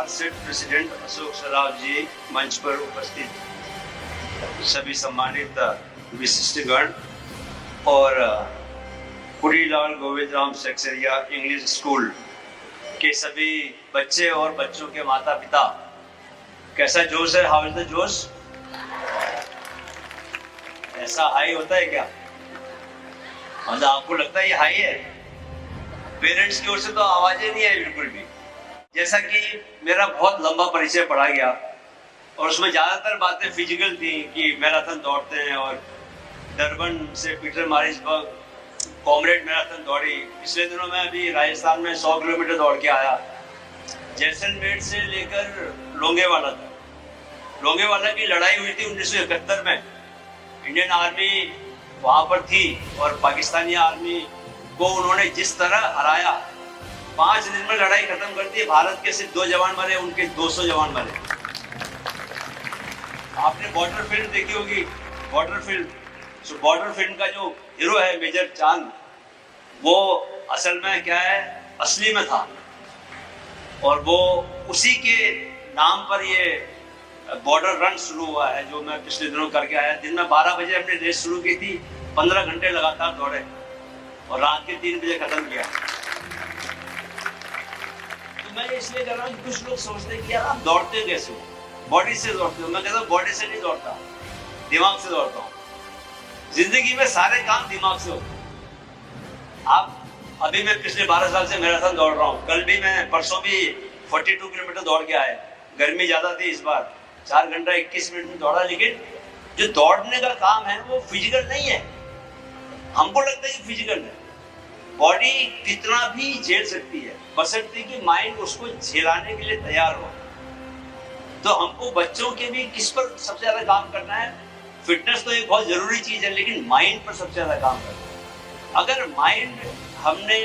आरसेट president Ashok Saraf जी, मंच पर उपस्थित सभी सम्मानित विशिष्टगण और कुड़ीलाल गोविंद राम सेक्सरिया इंग्लिश स्कूल के सभी बच्चे और बच्चों के माता पिता, कैसा जोश है? हाउ इज द जोश? ऐसा हाई होता है क्या? मतलब आपको लगता है ये हाई है? पेरेंट्स की ओर से तो आवाज ही नहीं आई बिल्कुल भी। जैसा कि मेरा बहुत लंबा परिचय पढ़ा गया और उसमें ज्यादातर बातें फिजिकल थी कि मैराथन दौड़ते हैं और डरबन से पीटर मारिसबर्ग कॉमरेड मैराथन दौड़ी। पिछले दिनों में अभी राजस्थान में 100 किलोमीटर दौड़ के आया, जैसलमेर से लेकर लोंगेवाला तक। लोंगेवाला की लड़ाई हुई थी 1971 में। इंडियन आर्मी वहां पर थी और पाकिस्तानी आर्मी को उन्होंने जिस तरह हराया, 5 दिन में लड़ाई खत्म कर दी। भारत के सिर्फ 2 जवान मरे, उनके 200 जवान मरे। आपने बॉर्डर फिल्म देखी होगी, बॉर्डर फिल्म। तो बॉर्डर फिल्म का जो हीरो है मेजर चांद, वो असल में क्या है, असली में था और वो उसी के नाम पर ये बॉर्डर रन शुरू हुआ है जो मैं पिछले दिनों करके आया। दिन में 12 बजे हमने रेस शुरू की थी, 15 घंटे लगातार दौड़े और रात के 3 बजे खत्म किया। तो मैं इसलिए कर रहा हूँ, कुछ लोग सोचते हैं कि यार आप दौड़ते कैसे हो? बॉडी से दौड़ते हो। मैं कहता हूँ बॉडी से नहीं दौड़ता, दिमाग से दौड़ता हूँ। जिंदगी में सारे काम दिमाग से होते हैं। आप अभी मैं पिछले 12 साल से मैराथन दौड़ रहा हूँ। कल भी मैं, परसों भी 42 किलोमीटर दौड़ के आए। गर्मी ज्यादा थी इस बार, 4 घंटा 21 मिनट में दौड़ा। लेकिन जो दौड़ने का काम है वो फिजिकल नहीं है। हमको लगता है कि फिजिकल है। बॉडी कितना भी झेल सकती है, बशर्ते कि माइंड उसको झेलाने के लिए तैयार हो। तो हमको बच्चों के भी किस पर सबसे ज्यादा काम करना है? फिटनेस तो एक बहुत जरूरी चीज है, लेकिन माइंड पर सबसे ज्यादा काम करना है। अगर माइंड हमने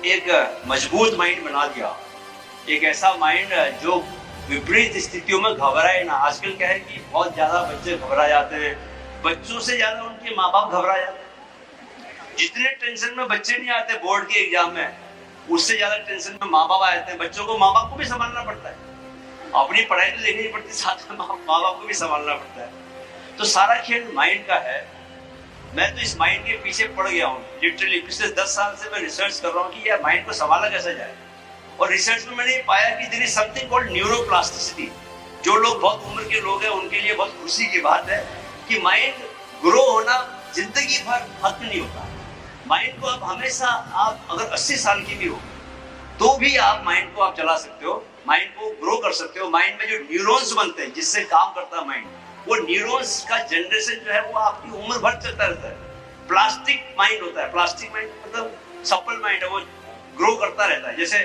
एक मजबूत माइंड बना दिया, एक ऐसा माइंड जो विपरीत स्थितियों में घबराए ना। आजकल क्या है कि बहुत ज्यादा बच्चे घबरा जाते हैं, बच्चों से ज्यादा उनके माँ बाप घबरा जाते हैं। जितने टेंशन में बच्चे नहीं आते बोर्ड के एग्जाम में, उससे ज्यादा टेंशन में माँ बाप आ जाते हैं। बच्चों को माँ बाप को भी संभालना पड़ता है, अपनी पढ़ाई तो देखनी पड़ती, साथ में माँ बाप को भी संभालना पड़ता है। तो सारा खेल माइंड का है। मैं तो इस माइंड के पीछे पड़ गया हूँ लिटरली। पिछले 10 साल से मैं रिसर्च कर रहा हूँ कि यार माइंड को संभाला कैसे जाए। और रिसर्च में मैंने पाया कि there is something called neuroplasticity. जो लोग बहुत उम्र के लोग हैं उनके लिए बहुत खुशी की बात है कि माइंड ग्रो होना जिंदगी भर खत्म नहीं होता। माइंड को आप हमेशा, आप अगर 80 साल की भी हो तो भी आप माइंड को आप चला सकते हो, माइंड को ग्रो कर सकते हो। माइंड में जो न्यूरॉन्स बनते हैं जिससे काम करता है माइंड, वो न्यूरॉन्स का जनरेशन जो है वो आपकी उम्र भर चलता रहता है। प्लास्टिक माइंड होता है, प्लास्टिक माइंड मतलब सप्पल माइंड है, वो ग्रो करता रहता है। जैसे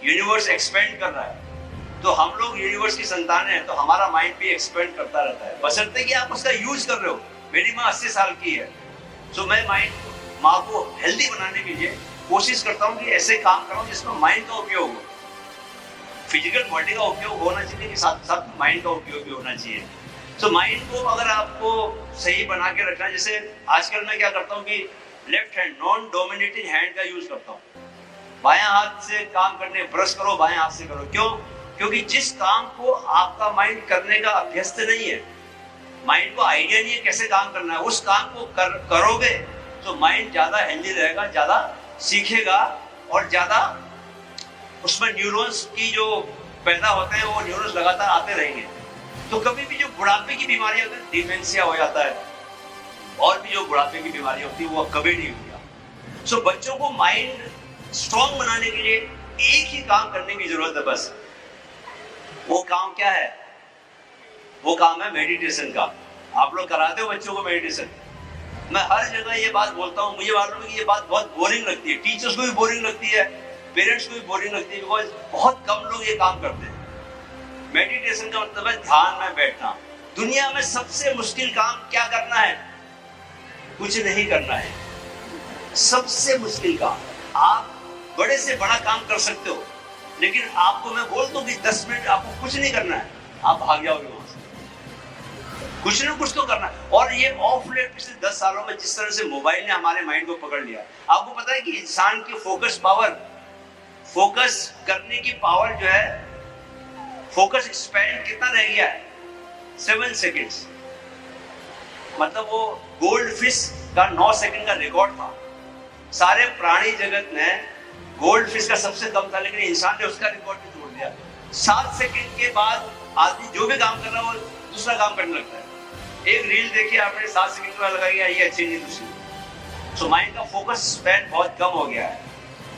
यूनिवर्स एक्सपेंड कर रहा है तो हम लोग यूनिवर्स की संतान हैं, तो हमारा माइंड भी एक्सपेंड करता रहता है, बशर्ते कि आप उसका यूज कर रहे हो। मेरी माँ 80 साल की है, तो मैं माँ को हेल्दी बनाने के लिए कोशिश करता हूँ कि ऐसे काम कराऊं जिसमें माइंड का उपयोग हो। फिजिकल बॉडी का उपयोग होना चाहिए कि साथ साथ माइंड का उपयोग भी होना चाहिए। तो माइंड को अगर आपको सही बना के रखना, जैसे आजकल मैं क्या करता हूँ कि left hand, non dominating hand का यूज करता हूँ। बायां हाथ से काम करने, ब्रश करो बाएं हाथ से करो। क्यों? क्योंकि जिस काम को आपका माइंड करने का अभ्यस्त नहीं है, माइंड को आइडिया नहीं है कैसे काम करना है, उस काम को करोगे तो माइंड ज्यादा हेल्दी रहेगा, ज्यादा सीखेगा और ज्यादा उसमें न्यूरॉन्स की जो पैदा होते हैं वो न्यूरॉन्स लगातार आते रहेंगे। तो कभी भी जो बुढ़ापे की बीमारियां होती है, डिमेंशिया हो जाता है और भी जो बुढ़ापे की बीमारियां होती है वो कभी नहीं होगा। सो बच्चों को माइंड स्ट्रॉन्ग बनाने के लिए एक ही काम करने की जरूरत है बस। वो काम क्या है? वो काम है मेडिटेशन का। आप लोग कराते हो बच्चों को मेडिटेशन? मैं हर जगह ये बात बोलता हूँ। मुझे मालूम है कि ये बात बहुत बोरिंग लगती है, टीचर्स को भी बोरिंग लगती है, पेरेंट्स को भी बोरिंग लगती है, बिकॉज बहुत कम लोग ये काम करते हैं। मेडिटेशन का मतलब है ध्यान में बैठना। दुनिया में सबसे मुश्किल काम क्या करना है? कुछ नहीं करना है। सबसे मुश्किल काम। आप बड़े से बड़ा काम कर सकते हो, लेकिन आपको मैं बोल दूं कि 10 मिनट आपको कुछ नहीं करना है, आप भाग जाओगे वहां से। कुछ ना कुछ तो करना है। और ये ऑफ लेट पिछले 10 सालों में जिस तरह से मोबाइल ने हमारे माइंड को पकड़ लिया, आपको पता है कि इंसान की फोकस करने की पावर जो है फोकस स्पैन कितना रह गया है? 7 सेकेंड्स। मतलब वो गोल्ड फिश का 9 सेकंड का रिकॉर्ड था। सारे प्राणी जगत में गोल्ड फिश का सबसे कम था, लेकिन इंसान ने उसका रिकॉर्ड भी तोड़ दिया। 7 सेकंड के बाद आदमी जो भी काम कर रहा है वो दूसरा काम करने लगता है। एक रील देखिए आपने, 7 सेकंड का लगा गया, ये अच्छी नहीं दूसरी। सो माइंड का फोकस स्पैन बहुत कम हो गया है।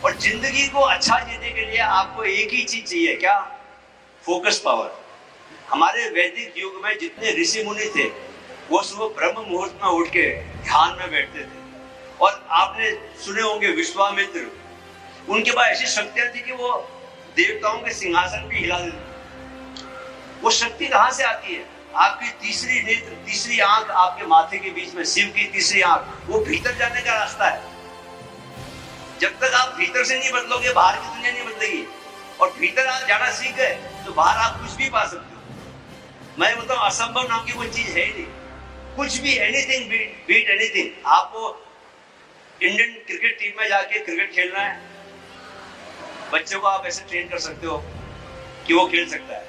और जिंदगी को अच्छा जीने के लिए आपको एक ही चीज चाहिए, क्या? Focus power. हमारे वैदिक युग में जितने ऋषि मुनि थे वो सुबह ब्रह्म मुहूर्त में उठ के ध्यान में बैठते थे। और आपने सुने होंगे विश्वामित्र, उनके पास ऐसी शक्तियां थी कि वो देवताओं के सिंहासन भी हिला देते। वो शक्ति कहां से आती है? आपकी तीसरी नेत्र, तीसरी आंख आपके माथे के बीच में, शिव की तीसरी आंख, वो भीतर जाने का रास्ता है। जब तक आप भीतर से नहीं बदलोगे बाहर की दुनिया नहीं बदलेगी। और भीतर आप जाना सीख गए तो बाहर आप कुछ भी पा सकते हो। मैं बताऊं, असंभव नाम की कोई चीज है ही नहीं। कुछ भी, एनीथिंग बीट एनीथिंग। आपको इंडियन क्रिकेट टीम में जाके क्रिकेट खेलना है, बच्चों को आप ऐसे ट्रेन कर सकते हो कि वो खेल सकता है।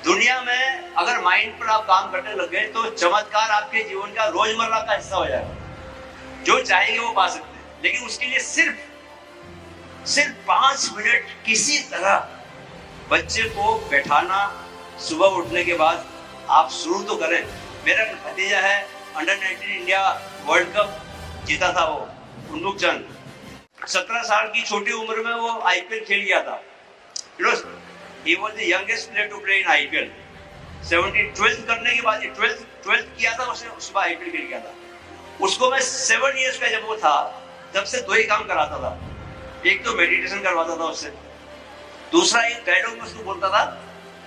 दुनिया में अगर माइंड पर आप काम करने लग गए तो चमत्कार आपके जीवन का रोजमर्रा का हिस्सा हो जाएगा। जो चाहेंगे वो पा सकते हैं, लेकिन उसके लिए सिर्फ 5 मिनट किसी तरह बच्चे को बैठाना। सुबह उठने के बाद आप शुरू तो करें। मेरा भतीजा है, अंडर 19 इंडिया वर्ल्ड कप जीता था वो, उन्मुख चंद। 17 साल की छोटी उम्र में वो आईपीएल खेल गया था। He was the youngest player to play in IPL. 12th करने के बाद 12th किया था उसने, उसके बाद आईपीएल खेल गया था। उसको मैं 7 इयर्स का जब वो था तब से 2 ही काम कराता था। एक तो मेडिटेशन करवाता था उससे, दूसरा एक डायलॉग में उसको बोलता था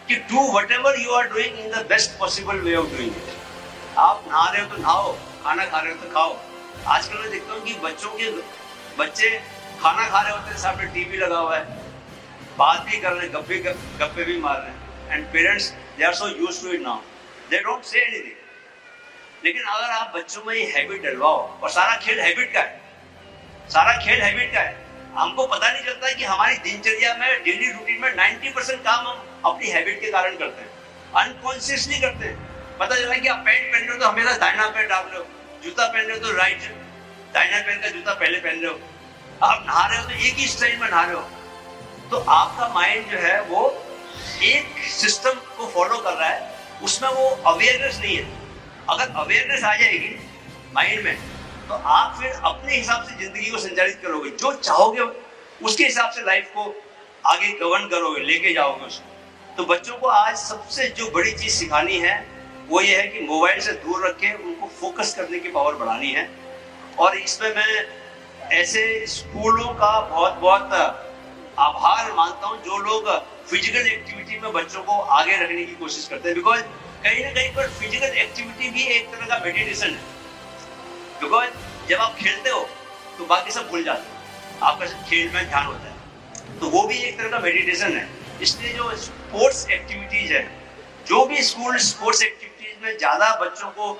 कि do whatever you are doing in the best possible way of doing it. आप नहा रहे हो तो नहाओ, खाना खा रहे हो तो खाओ। आजकल मैं देखता हूँ कि बच्चे खाना खा रहे होते हैं, सामने टीवी लगा हुआ है, बात भी कर रहे हैं, गप्पे भी मार रहे हैं। And parents they are so used to it now, they don't say anything. लेकिन अगर आप बच्चों में ये हैबिट डलवाओ, और सारा खेल हैबिट का है, सारा खेल हैबिट का है। हमको पता नहीं चलता है कि हमारी दिनचर्या में, डेली रूटीन में 90% काम हम अपनी हैबिट के कारण करते हैं, अनकॉन्शियसली करते हैं। पता चला कि आप पैंट पहन रहे हो तो हमेशा दाहिना पैर डाल रहे हो, जूता पहन रहे हो तो राइट दाहिना पैर का जूता पहले पहन रहे हो, आप नहा रहे हो तो एक ही स्टाइल में नहा रहे हो। तो आपका माइंड जो है वो एक सिस्टम को फॉलो कर रहा है, उसमें वो अवेयरनेस नहीं है। अगर अवेयरनेस आ जाएगी माइंड में तो आप फिर अपने हिसाब से जिंदगी को संचालित करोगे, जो चाहोगे उसके हिसाब से लाइफ को आगे गवर्न करोगे, लेके जाओगे उसको। तो बच्चों को आज सबसे जो बड़ी चीज सिखानी है वो ये है कि मोबाइल से दूर रख के उनको फोकस करने की पावर बढ़ानी है। और इसमें मैं ऐसे स्कूलों का बहुत आभार मानता हूँ जो लोग फिजिकल एक्टिविटी में बच्चों को आगे रखने की कोशिश करते हैं। बिकॉज कहीं ना कहीं पर फिजिकल एक्टिविटी भी एक तरह का मेडिटेशन है। बिकॉज जब आप खेलते हो तो बाकी सब भूल जाते हो, आपका सिर्फ खेल में ध्यान होता है, तो वो भी एक तरह का मेडिटेशन है। इसलिए जो स्पोर्ट्स एक्टिविटीज है, जो भी स्कूल स्पोर्ट्स एक्टिविटीज में ज्यादा बच्चों को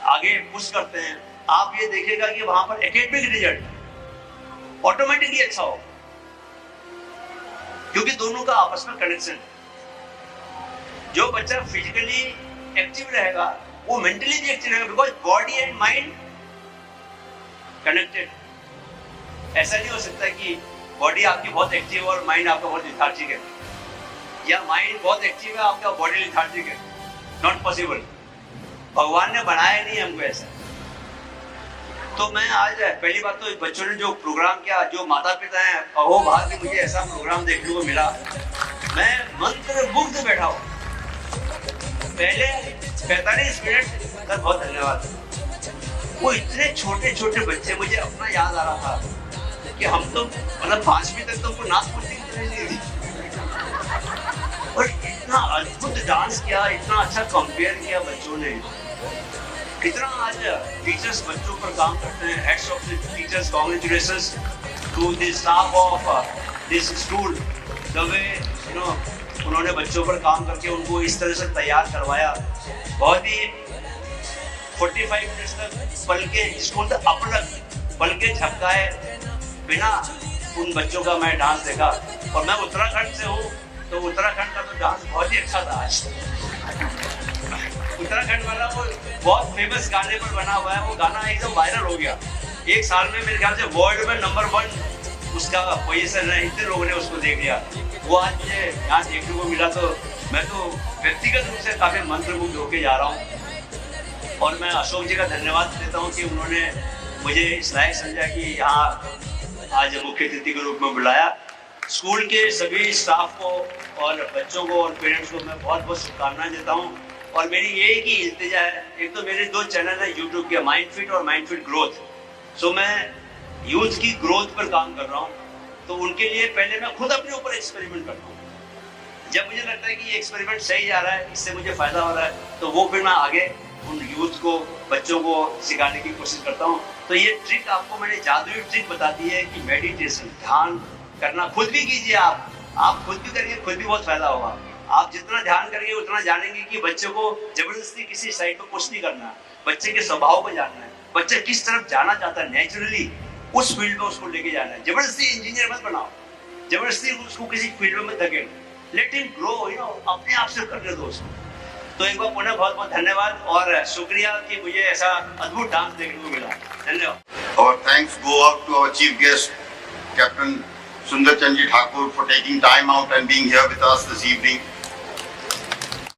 आगे पुश करते हैं, आप ये देखिएगा कि वहां पर एकेडमिक रिजल्ट ऑटोमेटिकली अच्छा हो, क्योंकि दोनों का आपस में कनेक्शन है। जो बच्चा फिजिकली एक्टिव रहेगा वो मेंटली भी एक्टिव रहेगा, because body and mind connected. ऐसा नहीं हो सकता कि बॉडी आपकी बहुत एक्टिव और माइंड आपका बहुत लिथार्जिक है, या माइंड बहुत एक्टिव है आपका बॉडी लिथार्जिक है। Not possible. भगवान ने बनाया नहीं हमको ऐसा। तो मैं आज पहली बात तो बच्चों ने जो प्रोग्राम किया, जो माता पिता हैं, अहो भाग्य मुझे ऐसा प्रोग्राम देखने को मिला, मैं मंत्र मुग्ध बैठा हूँ। पहले 45 मिनट का बहुत धन्यवाद। वो इतने छोटे छोटे बच्चे, मुझे अपना याद आ रहा था कि हम तो मतलब 5वीं तक तो उनको नाच पूछने की तरह नहीं थी, और इतना अद्भुत डांस किया, इतना अच्छा कंपेयर किया बच्चों ने। कितना आज टीचर्स बच्चों पर काम करते हैं। Heads of the teachers, congratulations to the staff of this school, the way उन्होंने बच्चों पर काम करके उनको इस तरह से तैयार करवाया। बहुत ही 45 मिनट्स तक पलके स्कूल तक अपलक पलके झपकाए बिना उन बच्चों का मैं डांस देखा। और मैं उत्तराखंड से हूँ, तो उत्तराखंड बहुत ही अच्छा था आज। उत्तराखंड वाला वो बहुत फेमस गाने पर बना हुआ है, वो गाना एकदम वायरल हो गया। एक साल में मेरे ख्याल से वर्ल्ड में नंबर 1 उसका पोजीशन है, इतने लोगों ने उसको देख लिया। वो आज मुझे यहाँ देखने को मिला तो मैं तो व्यक्तिगत रूप से काफी मंत्रमुग्ध होके जा रहा हूँ। और मैं अशोक जी का धन्यवाद देता हूँ कि उन्होंने मुझे इस लायक समझा कि यहाँ आज मुख्य अतिथि के रूप में बुलाया। स्कूल के सभी स्टाफ को और बच्चों को और पेरेंट्स को मैं बहुत बहुत शुभकामनाएं देता हूँ। और मेरी ये एक ही इल्तिजा है, एक तो मेरे 2 चैनल है यूट्यूब के, माइंड फिट और माइंड फिट ग्रोथ। सो मैं यूथ की ग्रोथ पर काम कर रहा हूँ, तो उनके लिए पहले मैं खुद अपने ऊपर एक्सपेरिमेंट करता हूँ। जब मुझे लगता है कि ये एक्सपेरिमेंट सही जा रहा है, इससे मुझे फायदा हो रहा है, तो वो फिर मैं आगे उन यूथ को, बच्चों को सिखाने की कोशिश करता हूँ। तो ये ट्रिक आपको मैंने जादुई ट्रिक बता दी है कि मेडिटेशन, ध्यान करना खुद भी कीजिए। आप खुद भी करिए, खुद भी बहुत फायदा होगा। आप जितना ध्यान करेंगे उतना जानेंगे कि बच्चे को जबरदस्ती किसी साइड पर कुछ नहीं करना है, बच्चे के स्वभाव को जानना है, बच्चा किस तरफ जाना चाहता है, नेचुरली उस फील्ड में उसको लेके जाना है। जबरदस्ती इंजीनियर मत बनाओ, जबरदस्ती उसको किसी फील्ड में मत धकेल, लेट हिम ग्रो, अपने आप से करने दो उसको। तो एक बार पुनः बहुत बहुत धन्यवाद और शुक्रिया कि मुझे ऐसा अद्भुत डांस देखने को मिला। धन्यवाद। Our thanks go out to our chief guest, Captain Sundar Chandji Thakur, for taking time out and being here with us this evening.